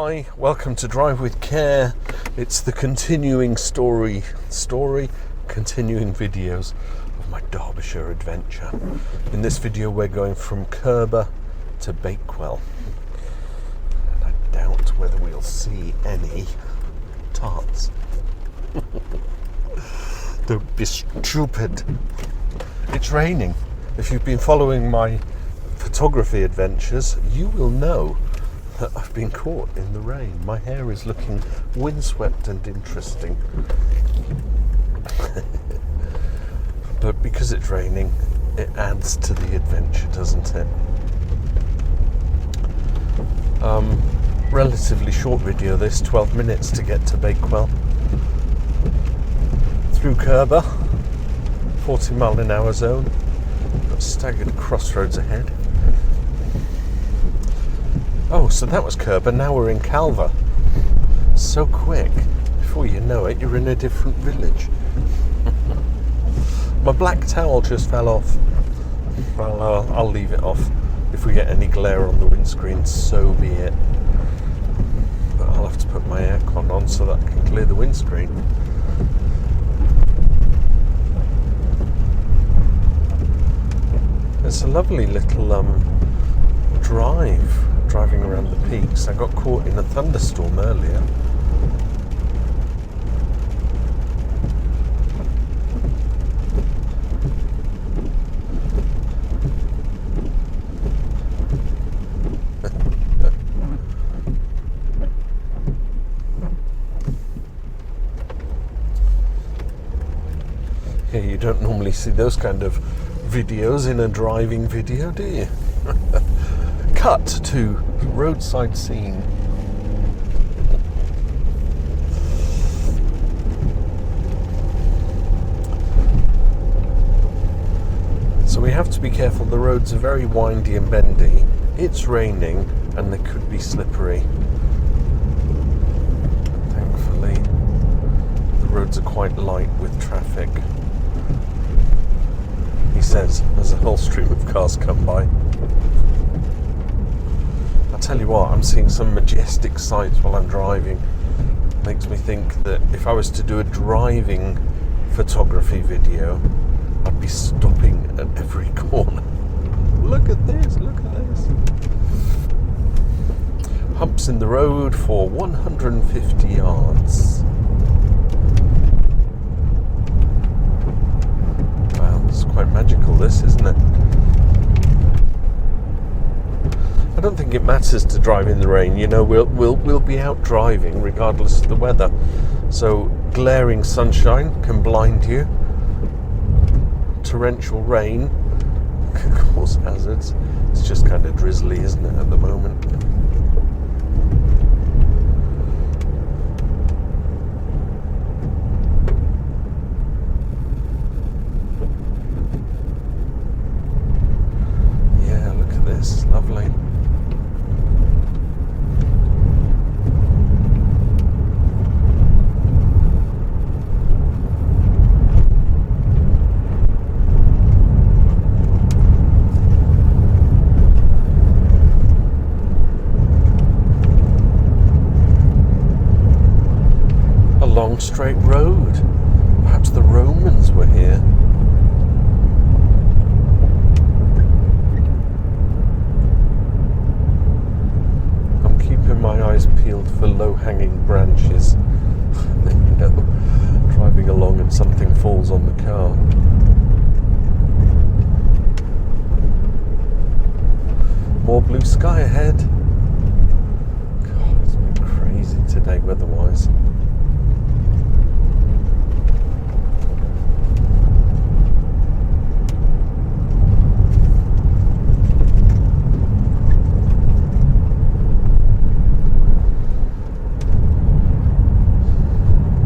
Hi, welcome to Drive with Care. It's the continuing continuing videos of my Derbyshire adventure. In this video we're going from Curbar to Bakewell. And I doubt whether we'll see any tarts. Don't be stupid. It's raining. If you've been following my photography adventures, you will know that I've been caught in the rain. My hair is looking windswept and interesting. But because it's raining, it adds to the adventure, doesn't it? Relatively short video this, 12 minutes to get to Bakewell. Through Curbar, 40-mile-an-hour zone. Got staggered crossroads ahead. Oh, so that was Curbar, now we're in Calver. So quick, before you know it, you're in a different village. My black towel just fell off. Well, I'll leave it off. If we get any glare on the windscreen, so be it. But I'll have to put my aircon on so that I can clear the windscreen. It's a lovely little driving around the peaks. I got caught in a thunderstorm earlier. Yeah, you don't normally see those kind of videos in a driving video, do you? Cut to roadside scene. So we have to be careful. The roads are very windy and bendy. It's raining and they could be slippery. Thankfully, the roads are quite light with traffic. He says as a whole stream of cars come by. I'll tell you what, I'm seeing some majestic sights while I'm driving. Makes me think that if I was to do a driving photography video, I'd be stopping at every corner. Look at this, look at this. Humps in the road for 150 yards. Wow, it's quite magical this, isn't it? I don't think it matters to drive in the rain. You know, we'll be out driving regardless of the weather. So glaring sunshine can blind you. Torrential rain can cause hazards. It's just kind of drizzly, isn't it, at the moment? Yeah, look at this, lovely. Long straight road. Perhaps the Romans were here. I'm keeping my eyes peeled for low-hanging branches. You know, driving along and something falls on the car. More blue sky ahead. God, it's been crazy today weather-wise.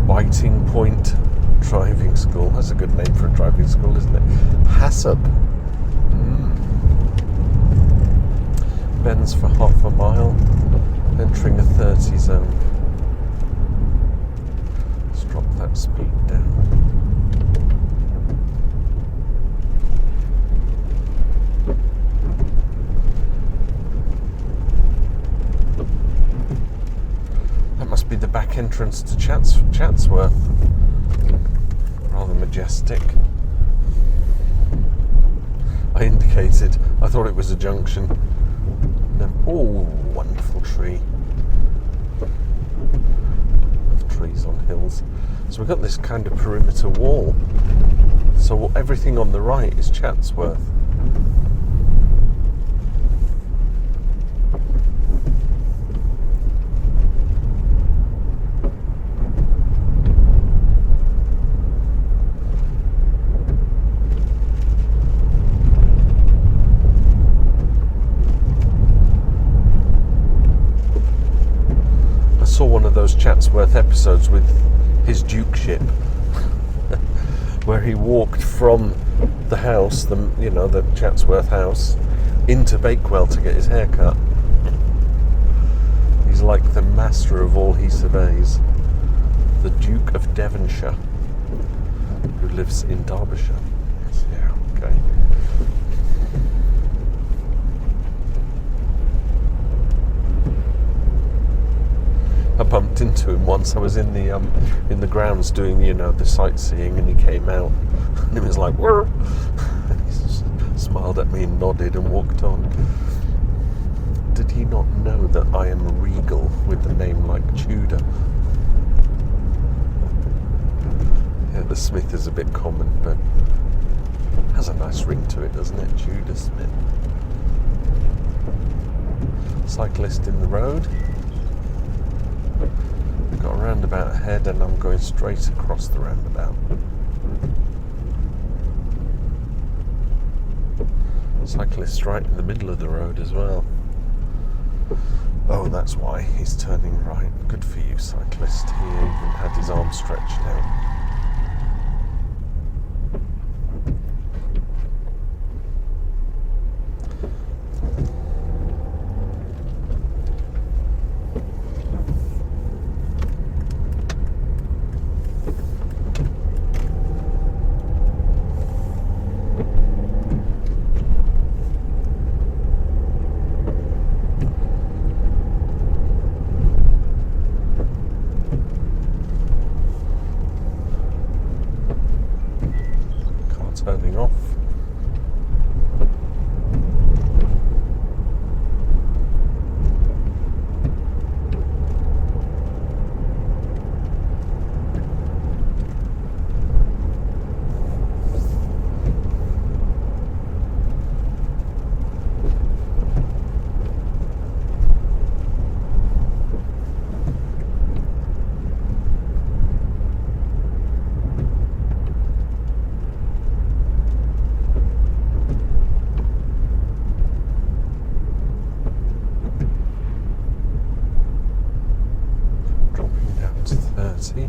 Biting Point Driving School. That's a good name for a driving school, isn't it? Hassop. Bends for half a mile, entering a 30 zone. Let's drop that speed down. entrance to Chatsworth. Rather majestic. I indicated, I thought it was a junction. No. Oh, wonderful tree. Love trees on hills. So we've got this kind of perimeter wall. So everything on the right is Chatsworth. One of those Chatsworth episodes with his dukeship where he walked from the house, the Chatsworth house, into Bakewell to get his hair cut. He's like the master of all he surveys, the Duke of Devonshire, who lives in Derbyshire. Yeah, okay. I bumped into him once. I was in the grounds doing the sightseeing, and he came out and he was like, "Whoa!" He smiled at me and nodded and walked on. Did he not know that I am regal with a name like Tudor? Yeah, the Smith is a bit common, but has a nice ring to it, doesn't it? Tudor Smith. Cyclist in the road. Got a roundabout ahead and I'm going straight across the roundabout. Cyclist right in the middle of the road as well. Oh, that's why he's turning right. Good for you, cyclist. He even had his arm stretched out. Turning off. See?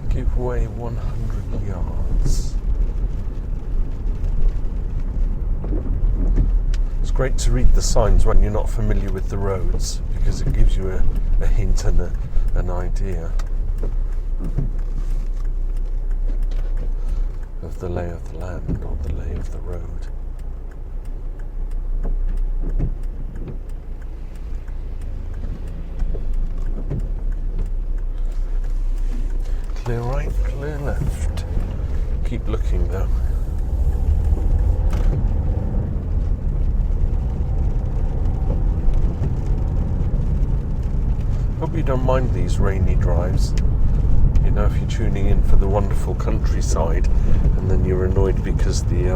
Give away 100 yards. It's great to read the signs when you're not familiar with the roads, because it gives you a hint and an idea of the lay of the land or the lay of the road. Clear right, clear left. Keep looking though. Hope you don't mind these rainy drives. You know, if you're tuning in for the wonderful countryside and then you're annoyed because the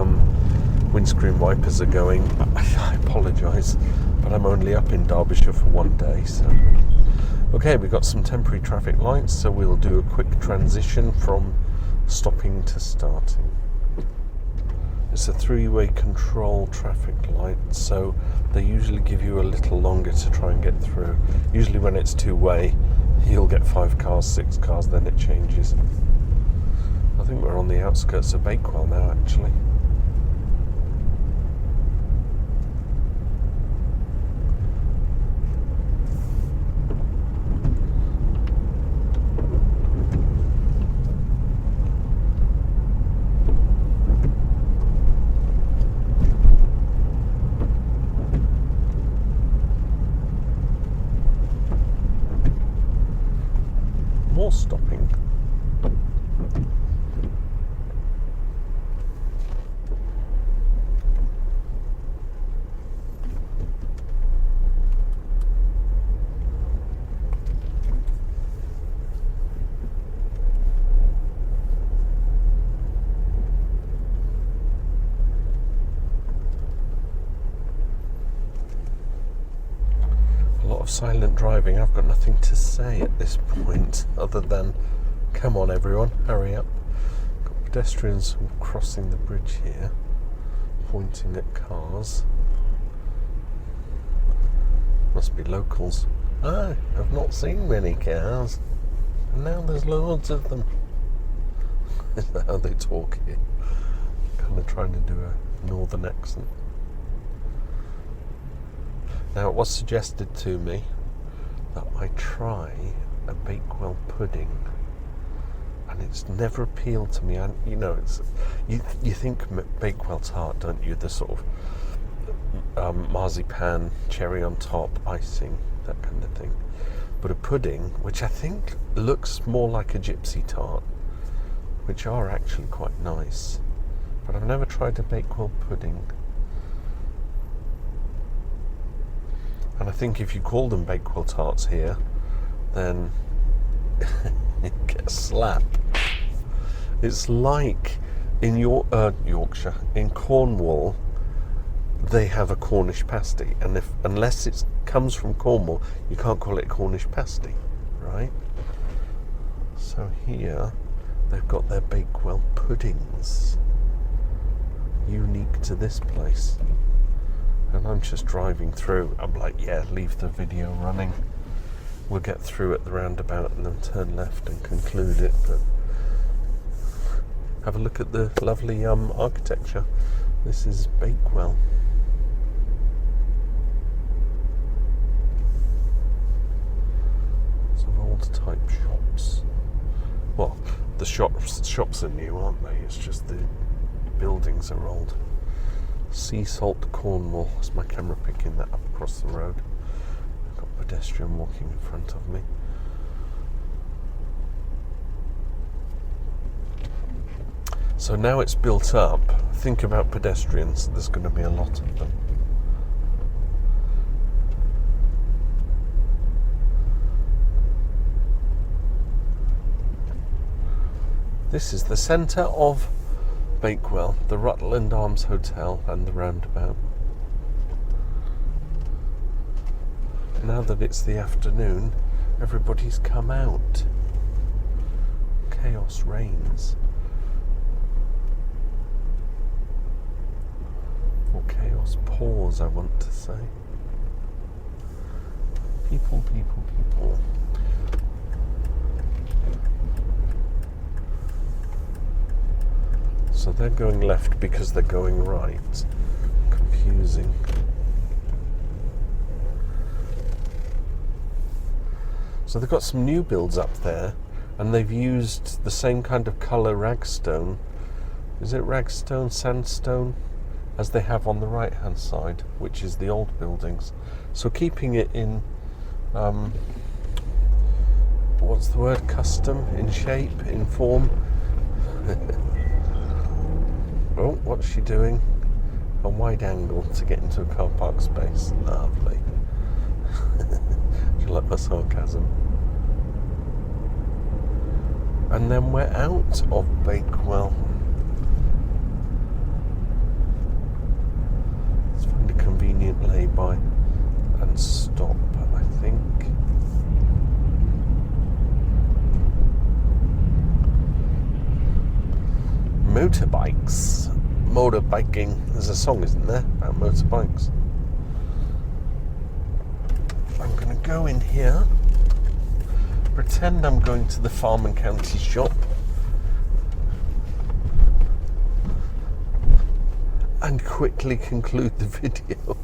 windscreen wipers are going, I apologise, but I'm only up in Derbyshire for one day, so. Okay, we've got some temporary traffic lights, so we'll do a quick transition from stopping to starting. It's a three-way control traffic light, so they usually give you a little longer to try and get through. Usually when it's two-way, you'll get 5 cars, 6 cars, then it changes. I think we're on the outskirts of Bakewell now, actually. more stopping. Silent driving. I've got nothing to say at this point other than come on everyone, hurry up. Got pedestrians crossing the bridge here, pointing at cars. Must be locals. I've not seen many cars and now there's loads of them. Is that how they talk here? Kind of trying to do a northern accent. Now, it was suggested to me that I try a Bakewell pudding, and it's never appealed to me. And you know, it's you think Bakewell tart, don't you? The sort of marzipan, cherry on top, icing, that kind of thing. But a pudding, which I think looks more like a gypsy tart, which are actually quite nice. But I've never tried a Bakewell pudding. And I think if you call them Bakewell tarts here, then you get a slap. It's like in Yorkshire, in Cornwall, they have a Cornish pasty, and unless it comes from Cornwall, you can't call it Cornish pasty, right? So here, they've got their Bakewell puddings, unique to this place. And I'm just driving through. I'm like, yeah, leave the video running. We'll get through at the roundabout and then turn left and conclude it. But have a look at the lovely architecture. This is Bakewell. Some old type shops. Well, the shops are new, aren't they? It's just the buildings are old. Sea Salt, Cornwall. Is my camera picking that up across the road? I've got a pedestrian walking in front of me. So now it's built up, think about pedestrians. There's going to be a lot of them. This is the centre of Bakewell, the Rutland Arms Hotel and the roundabout. Now that it's the afternoon, everybody's come out. Chaos reigns. Or chaos pours, I want to say. People, people, people. So they're going left because they're going right. Confusing. So they've got some new builds up there, and they've used the same kind of colour ragstone. Is it ragstone, sandstone? As they have on the right hand side, which is the old buildings. So keeping it in, what's the word, custom, in shape, in form. Oh, what's she doing? A wide angle to get into a car park space. Lovely. Do you like my sarcasm? And then we're out of Bakewell. Let's find a convenient lay-by and stop, I think. Motorbiking. There's a song, isn't there, about motorbikes? I'm going to go in here, pretend I'm going to the Farm and County shop, and quickly conclude the video.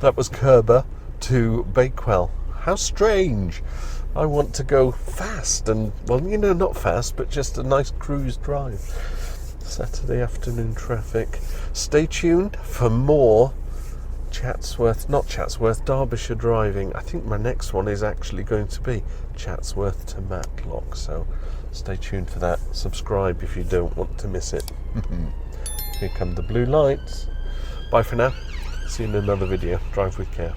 That was Curbar to Bakewell. How strange. I want to go fast and, well, you know, not fast, but just a nice cruise drive. Saturday afternoon traffic. Stay tuned for more Derbyshire driving. I think my next one is actually going to be Chatsworth to Matlock, so stay tuned for that. Subscribe if you don't want to miss it. Here come the blue lights. Bye for now. See you in another video. Drive with care.